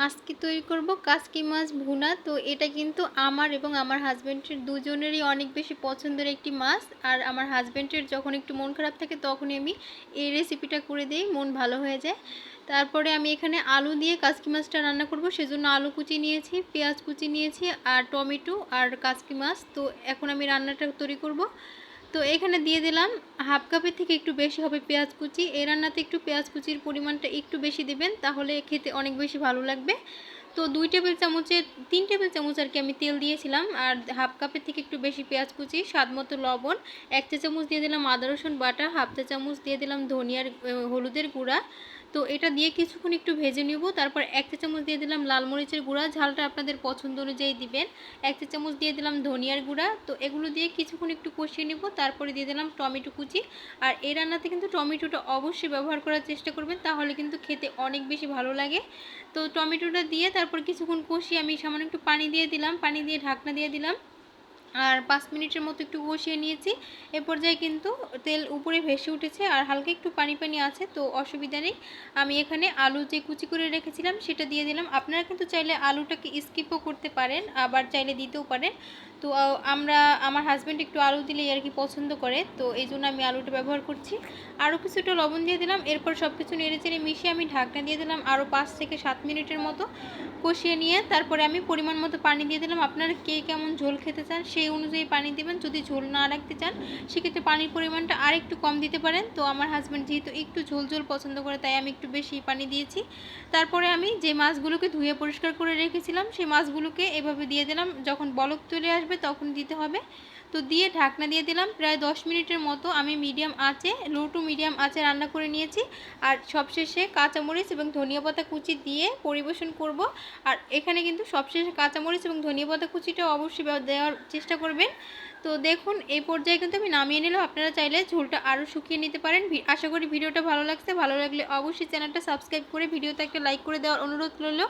আজকে তৈরি করব কাসকি মাছ ভুনা। তো এটা কিন্তু আমার এবং আমার হাজব্যান্ডের দুজনেরই অনেক বেশি পছন্দের একটি মাছ। আর আমার হাজব্যান্ডের যখন একটু মন খারাপ থাকে তখনই আমি এই রেসিপিটা করে দিই, মন ভালো হয়ে যায়। তারপরে আমি এখানে আলু দিয়ে কাসকি মাছটা রান্না করব, সেজন্য আলু কুচি নিয়েছি, পেঁয়াজ কুচি নিয়েছি আর টমেটো আর কাসকি মাছ। তো এখন আমি রান্নাটা তৈরি করব। তো এখানে দিয়ে দিলাম হাফ কাপের থেকে একটু বেশি হবে পেঁয়াজ কুচি। এই রান্নাতে একটু পেঁয়াজ কুচির পরিমাণটা একটু বেশি দেবেন, তাহলে খেতে অনেক বেশি ভালো লাগবে। তো 3 টেবিল চামচ আর কি আমি তেল দিয়েছিলাম। আর হাফ কাপের থেকে একটু বেশি পেঁয়াজ কুচি, স্বাদ মতো লবণ, 1 চা চামচ দিয়ে দিলাম আদা রসুন বাটা, হাফ চা চামচ দিয়ে দিলাম হলুদের গুঁড়া। তো এটা দিয়ে কিছুক্ষণ একটু ভেজে নেব। তারপর 1 চা চামচ দিয়ে দিলাম লাল মরিচের গুঁড়া, ঝালটা আপনাদের পছন্দ অনুযায়ী দিবেন। 1 চা চামচ দিয়ে দিলাম ধনিয়ার গুঁড়া। তো এগুলো দিয়ে কিছুক্ষণ একটু কষিয়ে নেব। তারপরে দিয়ে দিলাম টমেটো কুচি। আর এই রান্নাতে কিন্তু টমেটোটা অবশ্যই ব্যবহার করার চেষ্টা করবেন, তাহলে কিন্তু খেতে অনেক বেশি ভালো লাগে। তো টমেটোটা দিয়ে তারপর কিছুক্ষণ কষিয়ে আমি সামান্য একটু পানি দিয়ে দিলাম, পানি দিয়ে ঢাকনা দিয়ে দিলাম। আর 5 মিনিটের মতো একটু কষিয়ে নিয়েছি। এ পর্যায়ে কিন্তু তেল উপরে ভেসে উঠেছে আর হালকা একটু পানি পানি আছে, তো অসুবিধা নেই। আমি এখানে আলু যে কুচি করে রেখেছিলাম সেটা দিয়ে দিলাম। আপনারা কিন্তু চাইলে আলুটাকে স্কিপও করতে পারেন, আবার চাইলে দিতেও পারেন। তো আমার হাজব্যান্ড একটু আলু দিলেই আর কি পছন্দ করে, তো এই জন্য আমি আলুটা ব্যবহার করছি। আরও কিছুটা লবণ দিয়ে দিলাম। এরপর সব কিছু নেড়েচেড়ে মিশিয়ে আমি ঢাকনা দিয়ে দিলাম আরও 5 থেকে 7 মিনিটের মতো কষিয়ে নিয়ে তারপরে আমি পরিমাণ মতো পানি দিয়ে দিলাম। আপনারা কে কেমন ঝোল খেতে চান সেই অনুযায়ী পানি দেবেন। যদি ঝোল না রাখতে চান সেক্ষেত্রে পানির পরিমাণটা আর একটু কম দিতে পারেন। তো আমার হাজব্যান্ড যেহেতু একটু ঝোল ঝোল পছন্দ করে, তাই আমি একটু বেশি পানি দিয়েছি। তারপরে আমি যে মাছগুলোকে ধুয়ে পরিষ্কার করে রেখেছিলাম সেই মাছগুলোকে এভাবে দিয়ে দিলাম। যখন বলক চলে আসবে তখন দিতে হবে। তো দিয়ে ঢাকনা দিয়ে দিলাম। প্রায় 10 মিনিটের মতো আমি মিডিয়াম আঁচে, লো টু মিডিয়াম আঁচে রান্না করে নিয়েছি। আর সবশেষে কাঁচামরিচ এবং ধনিয়া পাতা কুচি দিয়ে পরিবেশন করব। আর এখানে কিন্তু সবশেষে কাঁচামরিচ এবং ধনিয়া পাতা কুচিটাও অবশ্যই দেওয়ার চেষ্টা করবেন। তো দেখুন এই পর্যায়ে কিন্তু আমি নামিয়ে নিলাম। আপনারা চাইলে ঝোলটা আরও শুকিয়ে নিতে পারেন। আশা করি ভিডিওটা ভালো লাগছে। ভালো লাগলে অবশ্যই চ্যানেলটা সাবস্ক্রাইব করে ভিডিওতে একটা লাইক করে দেওয়ার অনুরোধ রইল।